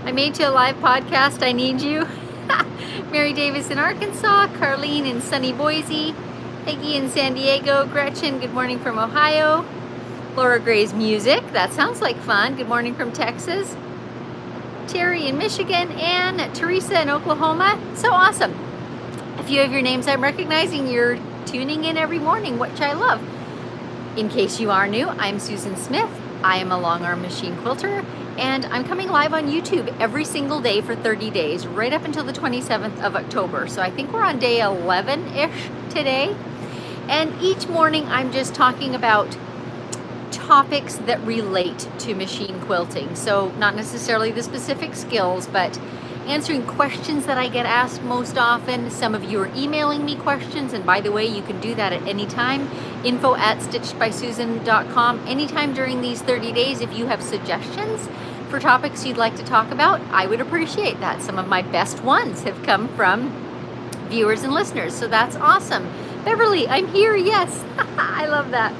I made you a live podcast. I need you. Mary Davis in Arkansas, Carlene in sunny Boise, Peggy in San Diego, Gretchen, good morning from Ohio, Laura Gray's music, that sounds like fun, good morning from Texas, Terry in Michigan, and Teresa in Oklahoma. So awesome. A few of your names I'm recognizing. You're tuning in every morning, which I love. In case you are new, I'm Susan Smith. I am a long arm machine quilter, and I'm coming live on YouTube every single day for 30 days, right up until the 27th of October. So I think we're on day 11-ish today. And each morning I'm just talking about topics that relate to machine quilting. So not necessarily the specific skills, but answering questions that I get asked most often. Some of you are emailing me questions, and by the way, you can do that at any time. info@stitchedbysusan.com. Anytime during these 30 days, if you have suggestions for topics you'd like to talk about, I would appreciate that. Some of my best ones have come from viewers and listeners, so that's awesome. Beverly, I'm here, yes. I love that.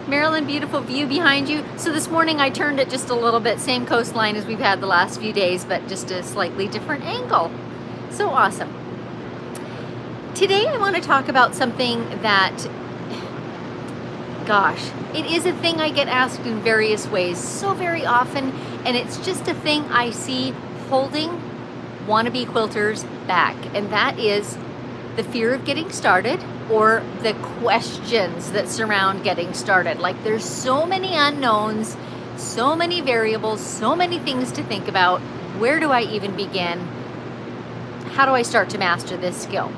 Maryland, beautiful view behind you. So this morning I turned it just a little bit, same coastline as we've had the last few days, but just a slightly different angle. So awesome. Today I want to talk about something that, gosh, it is a thing I get asked in various ways so very often, and it's just a thing I see holding wannabe quilters back, and that is the fear of getting started, or the questions that surround getting started. Like, there's so many unknowns, so many variables, so many things to think about. Where do I even begin? How do I start to master this skill?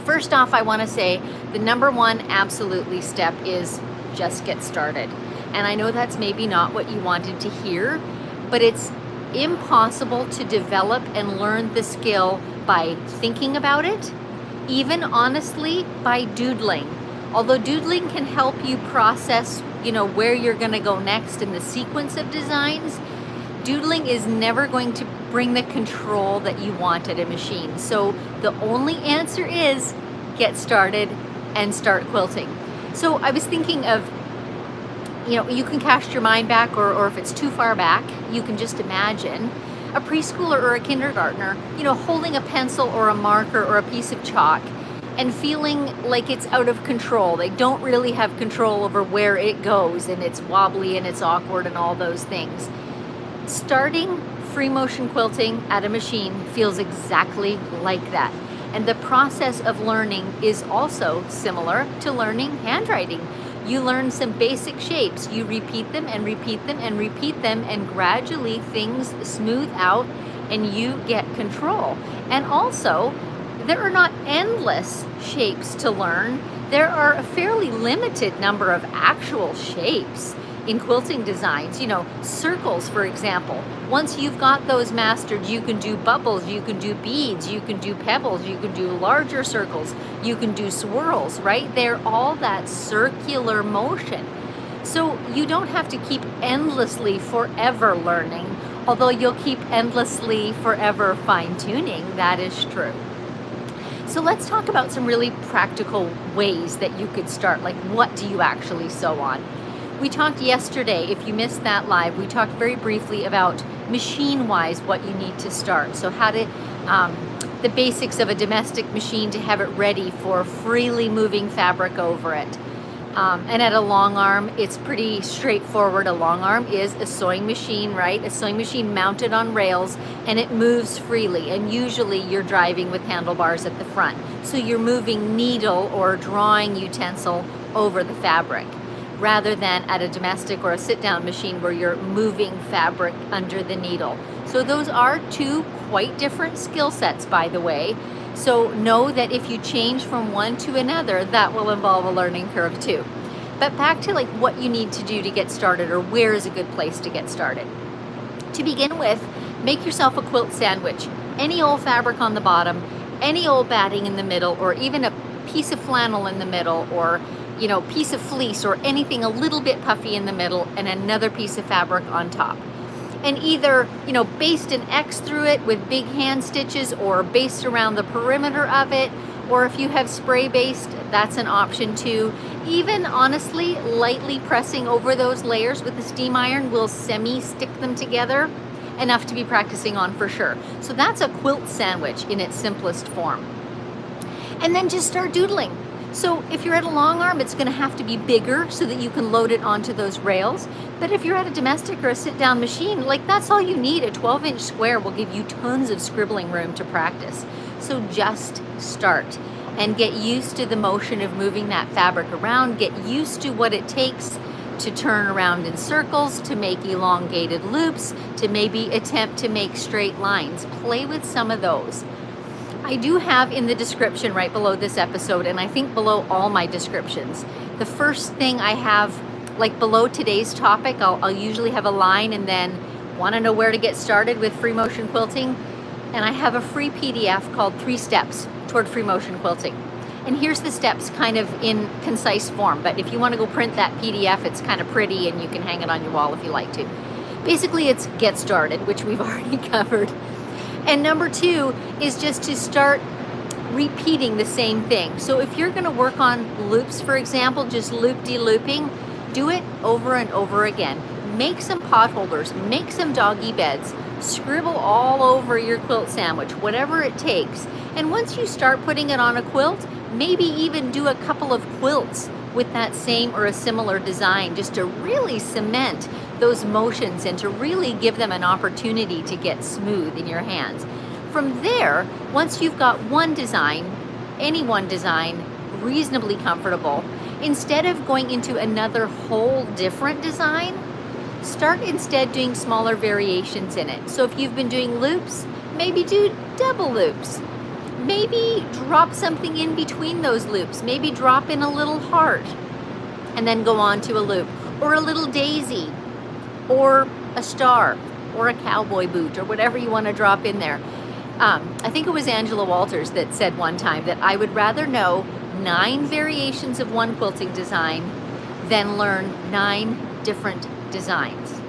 First off, I want to say the number one absolutely step is just get started. And I know that's maybe not what you wanted to hear, but it's impossible to develop and learn the skill by thinking about it, even honestly by doodling. Although doodling can help you process, where you're going to go next in the sequence of designs, doodling is never going to bring the control that you want at a machine. So the only answer is get started and start quilting. So I was thinking of, you can cast your mind back, or if it's too far back, you can just imagine a preschooler or a kindergartner, holding a pencil or a marker or a piece of chalk and feeling like it's out of control. They don't really have control over where it goes, and it's wobbly and it's awkward and all those things. Starting free motion quilting at a machine feels exactly like that. And the process of learning is also similar to learning handwriting. You learn some basic shapes, you repeat them and repeat them and repeat them, and gradually things smooth out and you get control. And also, there are not endless shapes to learn. There are a fairly limited number of actual shapes in quilting designs. Circles, for example. Once you've got those mastered, you can do bubbles, you can do beads, you can do pebbles, you can do larger circles, you can do swirls, right? They're all that circular motion. So you don't have to keep endlessly forever learning, although you'll keep endlessly forever fine-tuning. That is true. So let's talk about some really practical ways that you could start. Like, what do you actually sew on? We talked yesterday, if you missed that live, we talked very briefly about machine-wise what you need to start. So how to, the basics of a domestic machine to have it ready for freely moving fabric over it. And at a long arm, it's pretty straightforward. A long arm is a sewing machine, right? A sewing machine mounted on rails, and it moves freely. And usually you're driving with handlebars at the front. So you're moving needle or drawing utensil over the fabric, rather than at a domestic or a sit-down machine where you're moving fabric under the needle. So those are two quite different skill sets, by the way. So know that if you change from one to another, that will involve a learning curve too. But back to what you need to do to get started, or where is a good place to get started. To begin with, make yourself a quilt sandwich. Any old fabric on the bottom, any old batting in the middle, or even a piece of flannel in the middle, or piece of fleece or anything a little bit puffy in the middle, and another piece of fabric on top. And either, baste an X through it with big hand stitches, or baste around the perimeter of it, or if you have spray based, that's an option too. Even honestly, lightly pressing over those layers with a steam iron will semi-stick them together. enough to be practicing on for sure. So that's a quilt sandwich in its simplest form. And then just start doodling. So if you're at a long arm, it's going to have to be bigger so that you can load it onto those rails. But if you're at a domestic or a sit-down machine, like that's all you need. A 12-inch square will give you tons of scribbling room to practice. So just start and get used to the motion of moving that fabric around. Get used to what it takes to turn around in circles, to make elongated loops, to maybe attempt to make straight lines. Play with some of those. I do have in the description right below this episode, and I think below all my descriptions, the first thing I have, like below today's topic, I'll usually have a line and then want to know where to get started with free motion quilting. And I have a free PDF called 3 Steps Toward Free Motion Quilting. And here's the steps kind of in concise form, but if you want to go print that PDF, it's kind of pretty and you can hang it on your wall if you like to. Basically, it's get started, which we've already covered. And number 2 is just to start repeating the same thing. So if you're going to work on loops, for example, just loop-de-looping, do it over and over again. Make some potholders, make some doggy beds, scribble all over your quilt sandwich, whatever it takes. And once you start putting it on a quilt, maybe even do a couple of quilts with that same or a similar design, just to really cement those motions and to really give them an opportunity to get smooth in your hands. From there, once you've got one design, any one design, reasonably comfortable, instead of going into another whole different design, start instead doing smaller variations in it. So if you've been doing loops, maybe do double loops. Maybe drop something in between those loops. Maybe drop in a little heart and then go on to a loop, or a little daisy, or a star, or a cowboy boot, or whatever you want to drop in there. I think it was Angela Walters that said one time that I would rather know 9 variations of one quilting design than learn 9 different designs.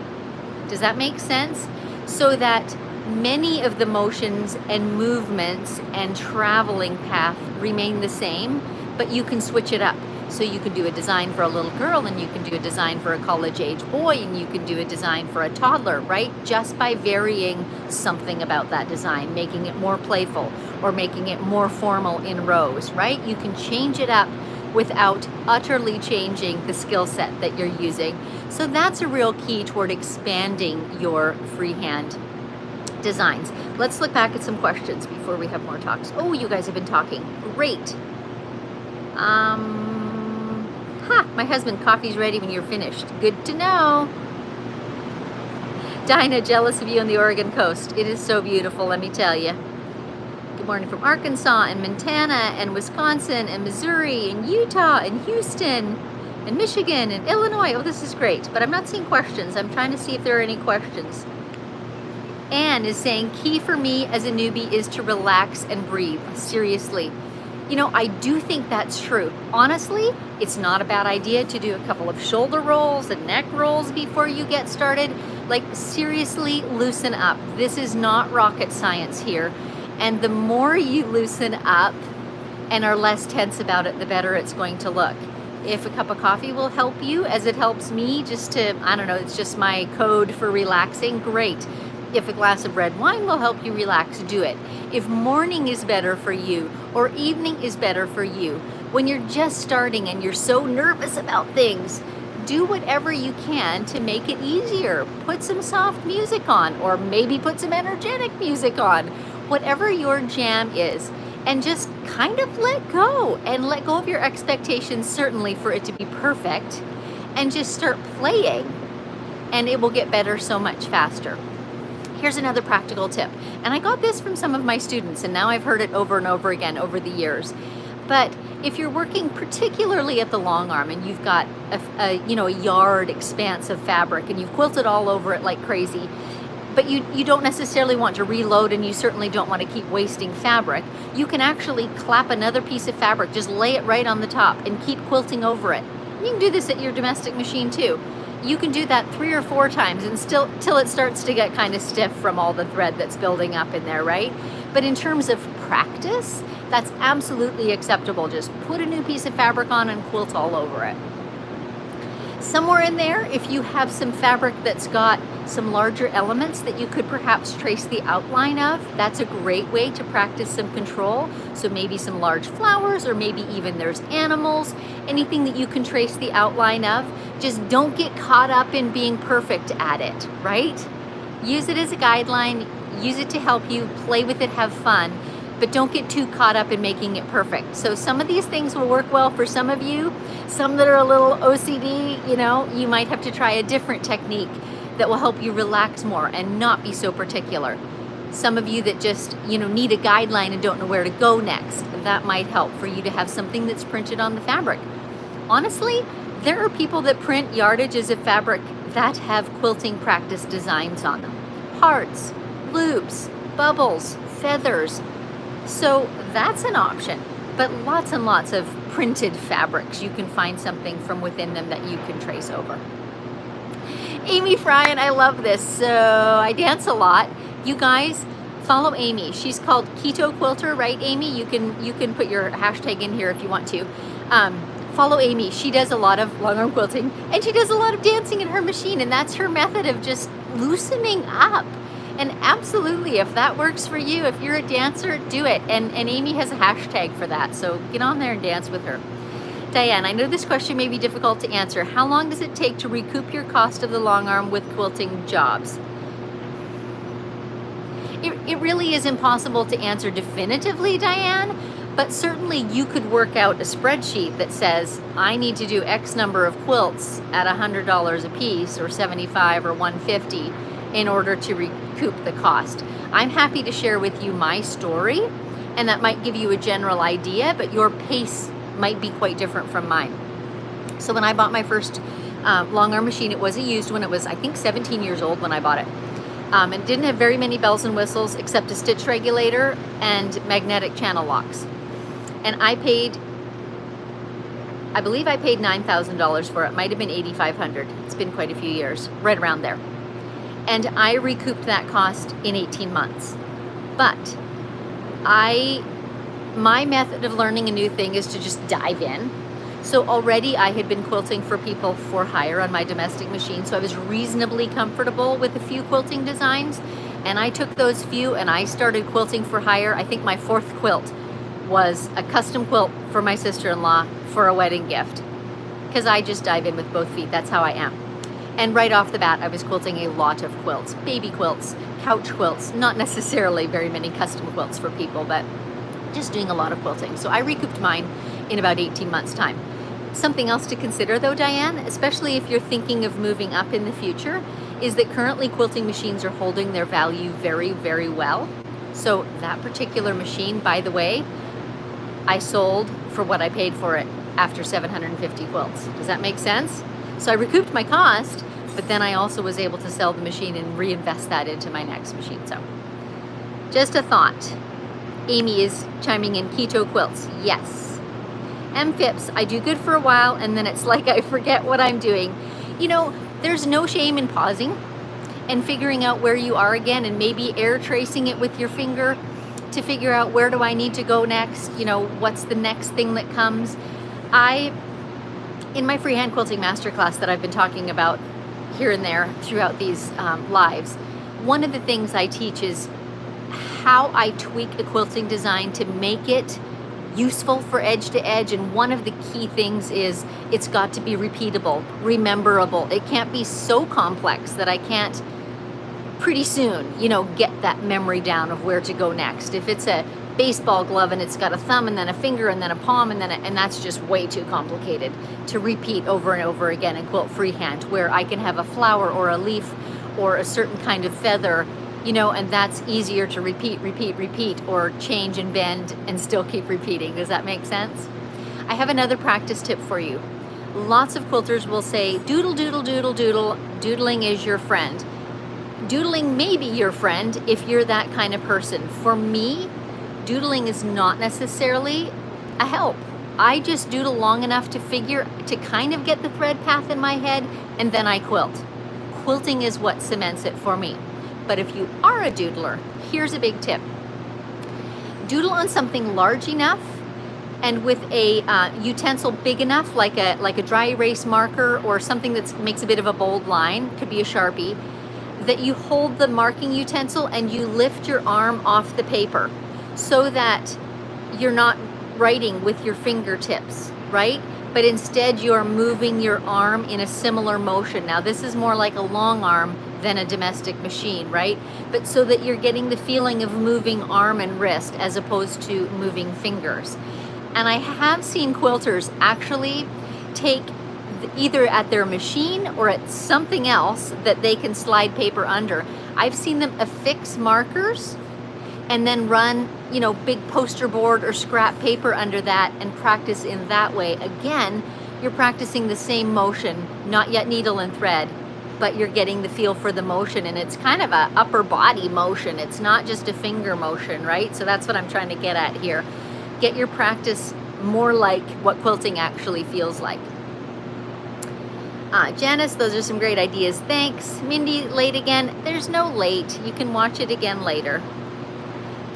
Does that make sense? So that many of the motions and movements and traveling path remain the same, but you can switch it up. So you can do a design for a little girl, and you can do a design for a college-age boy, and you can do a design for a toddler, right? Just by varying something about that design, making it more playful or making it more formal in rows, right? You can change it up without utterly changing the skill set that you're using. So that's a real key toward expanding your freehand designs. Let's look back at some questions before we have more talks. Oh, you guys have been talking. Great. My husband, coffee's ready when you're finished. Good to know. Dinah, jealous of you on the Oregon coast. It is so beautiful, let me tell you. Good morning from Arkansas and Montana and Wisconsin and Missouri and Utah and Houston and Michigan and Illinois. Oh, this is great, but I'm not seeing questions. I'm trying to see if there are any questions. Anne is saying, key for me as a newbie is to relax and breathe. Seriously. You know, I do think that's true. Honestly, it's not a bad idea to do a couple of shoulder rolls and neck rolls before you get started. Like, seriously, loosen up. This is not rocket science here. And the more you loosen up and are less tense about it, the better it's going to look. If a cup of coffee will help you, as it helps me, just to, I don't know, it's just my code for relaxing, great. If a glass of red wine will help you relax, do it. If morning is better for you or evening is better for you, when you're just starting and you're so nervous about things, do whatever you can to make it easier. Put some soft music on, or maybe put some energetic music on, whatever your jam is, and just kind of let go of your expectations, certainly for it to be perfect, and just start playing, and it will get better so much faster. Here's another practical tip, and I got this from some of my students, and now I've heard it over and over again over the years. But if you're working particularly at the long arm and you've got a yard expanse of fabric and you've quilted all over it like crazy, but you don't necessarily want to reload, and you certainly don't want to keep wasting fabric, you can actually clap another piece of fabric, just lay it right on the top and keep quilting over it. You can do this at your domestic machine too. You can do that 3 or 4 times and still till it starts to get kind of stiff from all the thread that's building up in there, right? But in terms of practice, that's absolutely acceptable. Just put a new piece of fabric on and quilt all over it. Somewhere in there, if you have some fabric that's got some larger elements that you could perhaps trace the outline of. That's a great way to practice some control. So maybe some large flowers, or maybe even there's animals, anything that you can trace the outline of. Just don't get caught up in being perfect at it, right? Use it as a guideline, use it to help you, play with it, have fun, but don't get too caught up in making it perfect. So some of these things will work well for some of you. Some that are a little OCD, you might have to try a different technique that will help you relax more and not be so particular. Some of you that just, need a guideline and don't know where to go next, that might help for you to have something that's printed on the fabric. Honestly, there are people that print yardages of fabric that have quilting practice designs on them. Hearts, loops, bubbles, feathers. So that's an option, but lots and lots of printed fabrics, you can find something from within them that you can trace over. Amy Fryan, I love this. So I dance a lot. You guys follow Amy. She's called Keto Quilter, right, Amy? You can put your hashtag in here if you want to. Follow Amy. She does a lot of long arm quilting, and she does a lot of dancing in her machine, and that's her method of just loosening up. And absolutely, if that works for you, if you're a dancer, do it. And Amy has a hashtag for that, so get on there and dance with her. Diane, I know this question may be difficult to answer. How long does it take to recoup your cost of the long arm with quilting jobs? It really is impossible to answer definitively, Diane, but certainly you could work out a spreadsheet that says, I need to do X number of quilts at $100 a piece, or $75 or $150 in order to recoup the cost. I'm happy to share with you my story, and that might give you a general idea, but your pace might be quite different from mine. So when I bought my first long arm machine, it was a used one. It was, I think, 17 years old when I bought it. It didn't have very many bells and whistles except a stitch regulator and magnetic channel locks. And I believe I paid $9,000 for it. Might have been $8,500. It's been quite a few years, right around there. And I recouped that cost in 18 months. But my method of learning a new thing is to just dive in. So already I had been quilting for people for hire on my domestic machine, so I was reasonably comfortable with a few quilting designs, and I took those few and I started quilting for hire. I think my fourth quilt was a custom quilt for my sister-in-law for a wedding gift, because I just dive in with both feet. That's how I am. And right off the bat, I was quilting a lot of quilts, baby quilts, couch quilts, not necessarily very many custom quilts for people, but just doing a lot of quilting. So I recouped mine in about 18 months' time. Something else to consider though, Diane, especially if you're thinking of moving up in the future, is that currently quilting machines are holding their value very, very well. So that particular machine, by the way, I sold for what I paid for it after 750 quilts. Does that make sense? So I recouped my cost, but then I also was able to sell the machine and reinvest that into my next machine. So just a thought. Amy is chiming in, keto quilts. Yes. M-Fips, I do good for a while and then it's like I forget what I'm doing. There's no shame in pausing and figuring out where you are again, and maybe air tracing it with your finger to figure out, where do I need to go next? What's the next thing that comes? In my freehand quilting masterclass that I've been talking about here and there throughout these lives, one of the things I teach is how I tweak a quilting design to make it useful for edge to edge. And one of the key things is it's got to be repeatable, rememberable. It can't be so complex that I can't pretty soon, get that memory down of where to go next. If it's a baseball glove and it's got a thumb and then a finger and then a palm and that's just way too complicated to repeat over and over again and quilt freehand, where I can have a flower or a leaf or a certain kind of feather, and that's easier to repeat, or change and bend and still keep repeating. Does that make sense? I have another practice tip for you. Lots of quilters will say, doodle, doodle, doodle, doodle. Doodling is your friend. Doodling may be your friend if you're that kind of person. For me, doodling is not necessarily a help. I just doodle long enough to kind of get the thread path in my head, and then I quilt. Quilting is what cements it for me. But if you are a doodler, here's a big tip. Doodle on something large enough and with a utensil big enough, like a dry erase marker or something that makes a bit of a bold line, could be a Sharpie, that you hold the marking utensil and you lift your arm off the paper so that you're not writing with your fingertips, right? But instead you're moving your arm in a similar motion. Now this is more like a long arm than a domestic machine, right? But so that you're getting the feeling of moving arm and wrist as opposed to moving fingers. And I have seen quilters actually take either at their machine or at something else that they can slide paper under. I've seen them affix markers and then run, you know, big poster board or scrap paper under that and practice in that way. Again, you're practicing the same motion, not yet needle and thread, but you're getting the feel for the motion, and it's kind of a upper body motion. It's not just a finger motion, right? So that's what I'm trying to get at here. Get your practice more like what quilting actually feels like. Janice, those are some great ideas. Thanks. Mindy, late again? There's no late. You can watch it again later.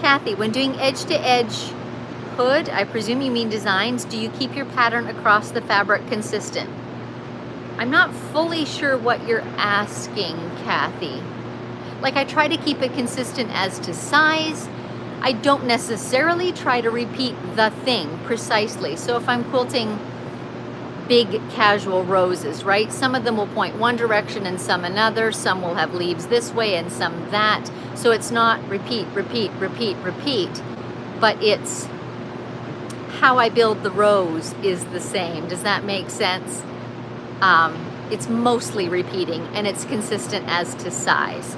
Kathy, when doing edge-to-edge hood, I presume you mean designs, do you keep your pattern across the fabric consistent? I'm not fully sure what you're asking, Kathy. Like, I try to keep it consistent as to size. I don't necessarily try to repeat the thing precisely. So if I'm quilting big casual roses, right? Some of them will point one direction and some another. Some will have leaves this way and some that. So it's not repeat, repeat, repeat, repeat, but it's how I build the rose is the same. Does that make sense? It's mostly repeating and it's consistent as to size.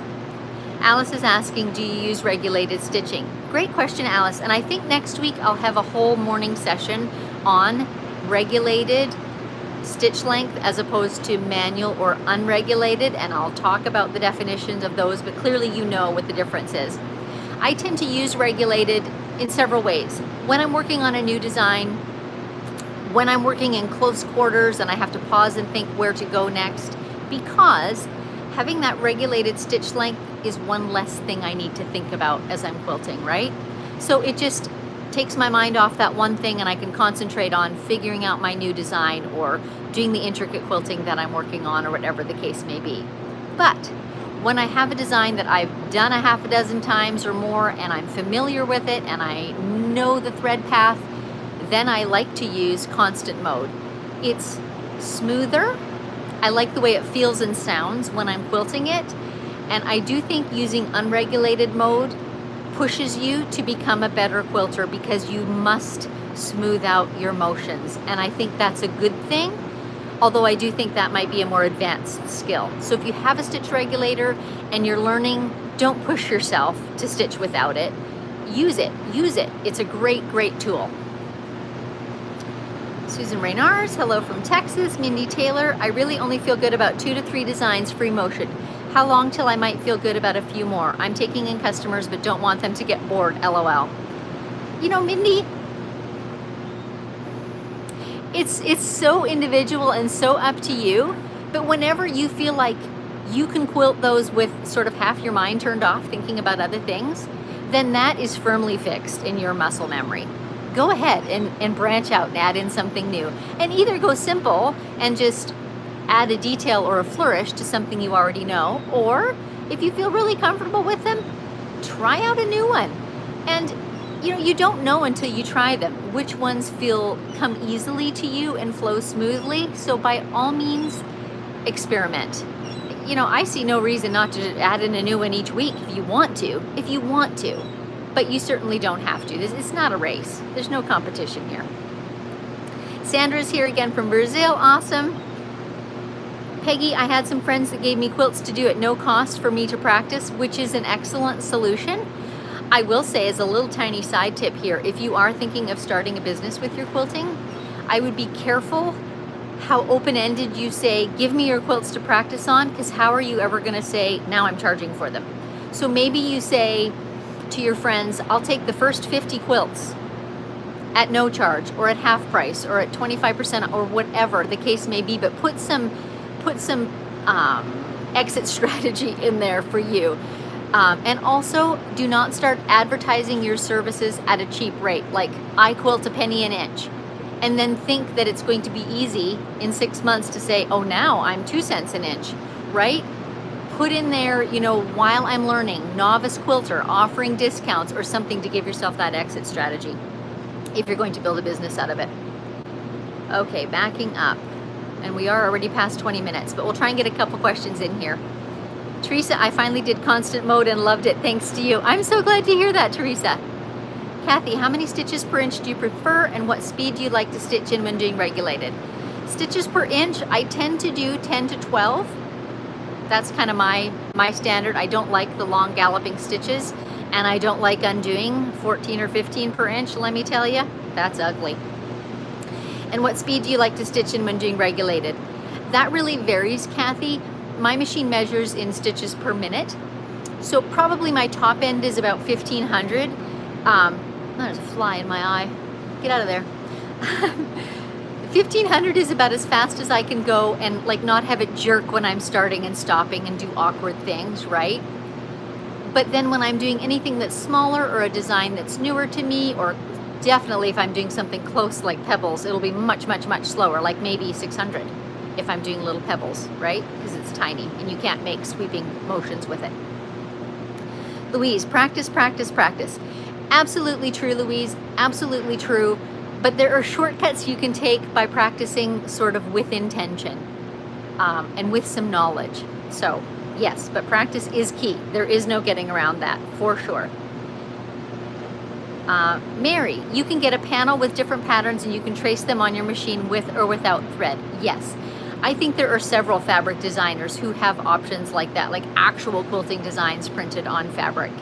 Alice is asking, do you use regulated stitching? Great question, Alice. And I think next week I'll have a whole morning session on regulated stitch length as opposed to manual or unregulated, and I'll talk about the definitions of those, but clearly you know what the difference is. I tend to use regulated in several ways. When I'm working on a new design, when I'm working in close quarters and I have to pause and think where to go next, because having that regulated stitch length is one less thing I need to think about as I'm quilting, right? So it just takes my mind off that one thing and I can concentrate on figuring out my new design or doing the intricate quilting that I'm working on or whatever the case may be. But when I have a design that I've done a half a dozen times or more and I'm familiar with it and I know the thread path, then I like to use constant mode. It's smoother. I like the way it feels and sounds when I'm quilting it. And I do think using unregulated mode pushes you to become a better quilter because you must smooth out your motions. And I think that's a good thing, although I do think that might be a more advanced skill. So if you have a stitch regulator and you're learning, don't push yourself to stitch without it. Use it, use it. It's a great, great tool. Susan Raynars, hello from Texas. Mindy Taylor, I really only feel good about 2 to 3 designs free motion. How long till I might feel good about a few more? I'm taking in customers but don't want them to get bored, LOL. You know, Mindy, it's so individual and so up to you, but whenever you feel like you can quilt those with sort of half your mind turned off thinking about other things, then that is firmly fixed in your muscle memory. Go ahead and branch out and add in something new. And either go simple and just add a detail or a flourish to something you already know, or if you feel really comfortable with them, try out a new one. And you know, you don't know until you try them which ones come easily to you and flow smoothly. So by all means, experiment. You know, I see no reason not to add in a new one each week if you want to, but you certainly don't have to. It's not a race. There's no competition here. Sandra's here again from Brazil. Awesome. Peggy, I had some friends that gave me quilts to do at no cost for me to practice, which is an excellent solution. I will say, as a little tiny side tip here, if you are thinking of starting a business with your quilting, I would be careful how open-ended you say, give me your quilts to practice on, because how are you ever going to say, now I'm charging for them? So maybe you say to your friends, I'll take the first 50 quilts at no charge or at half price or at 25% or whatever the case may be, but put some exit strategy in there for you. And also, do not start advertising your services at a cheap rate, like I quilt a penny an inch, and then think that it's going to be easy in 6 months to say, oh, now I'm 2 cents an inch, right? put in there, you know, while I'm learning, novice quilter, offering discounts or something to give yourself that exit strategy if you're going to build a business out of it. Okay, backing up. And we are already past 20 minutes, but we'll try and get a couple questions in here. Teresa, I finally did constant mode and loved it. Thanks to you. I'm so glad to hear that, Teresa. Kathy, how many stitches per inch do you prefer and what speed do you like to stitch in when doing regulated? Stitches per inch, I tend to do 10 to 12. That's kind of my standard. I don't like the long galloping stitches, and I don't like undoing 14 or 15 per inch, let me tell you. That's ugly. And what speed do you like to stitch in when doing regulated? That really varies, Kathy. My machine measures in stitches per minute. So probably my top end is about 1,500. There's a fly in my eye. Get out of there. 1,500 is about as fast as I can go and like not have it jerk when I'm starting and stopping and do awkward things, right? But then when I'm doing anything that's smaller or a design that's newer to me, or definitely if I'm doing something close like pebbles, it'll be much, much, much slower, like maybe 600 if I'm doing little pebbles, right? Because it's tiny and you can't make sweeping motions with it. Louise, practice, practice, practice. Absolutely true, Louise, absolutely true. But there are shortcuts you can take by practicing sort of with intention and with some knowledge. So yes, but practice is key. There is no getting around that, for sure. Mary, you can get a panel with different patterns and you can trace them on your machine with or without thread. Yes. I think there are several fabric designers who have options like that, like actual quilting designs printed on fabric.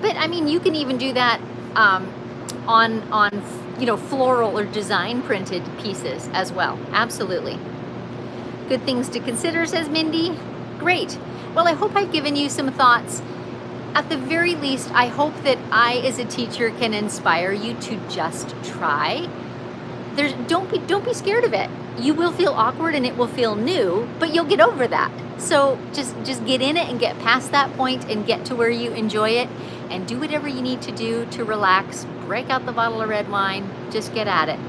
But I mean, you can even do that on you know, floral or design printed pieces as well. Absolutely. Good things to consider, says Mindy. Great. Well, I hope I've given you some thoughts. At the very least, I hope that I, as a teacher, can inspire you to just try. Don't be scared of it. You will feel awkward and it will feel new, but you'll get over that. So just get in it and get past that point and get to where you enjoy it and do whatever you need to do to relax. Break out the bottle of red wine. Just get at it.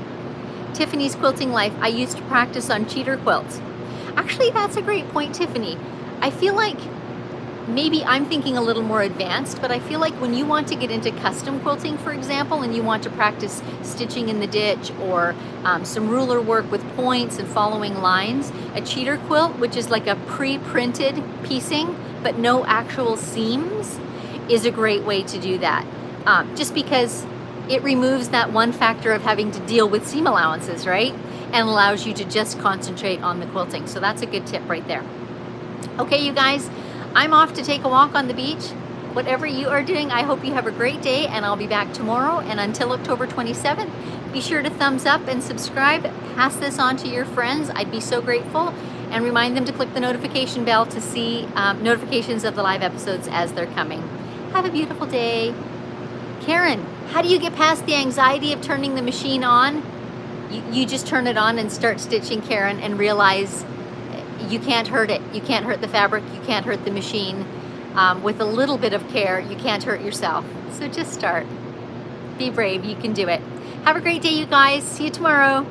Tiffany's Quilting Life. I used to practice on cheater quilts. Actually, that's a great point, Tiffany. I feel like maybe I'm thinking a little more advanced, but I feel like when you want to get into custom quilting, for example, and you want to practice stitching in the ditch or some ruler work with points and following lines, a cheater quilt, which is like a pre-printed piecing, but no actual seams, is a great way to do that. Just because it removes that one factor of having to deal with seam allowances, right? And allows you to just concentrate on the quilting. So that's a good tip right there. Okay, you guys, I'm off to take a walk on the beach. Whatever you are doing, I hope you have a great day, and I'll be back tomorrow. And until October 27th, be sure to thumbs up and subscribe. Pass this on to your friends. I'd be so grateful. And remind them to click the notification bell to see notifications of the live episodes as they're coming. Have a beautiful day. Karen, how do you get past the anxiety of turning the machine on? You just turn it on and start stitching, Karen, and realize you can't hurt it. You can't hurt the fabric. You can't hurt the machine. With a little bit of care, you can't hurt yourself. So just start. Be brave. You can do it. Have a great day, you guys. See you tomorrow.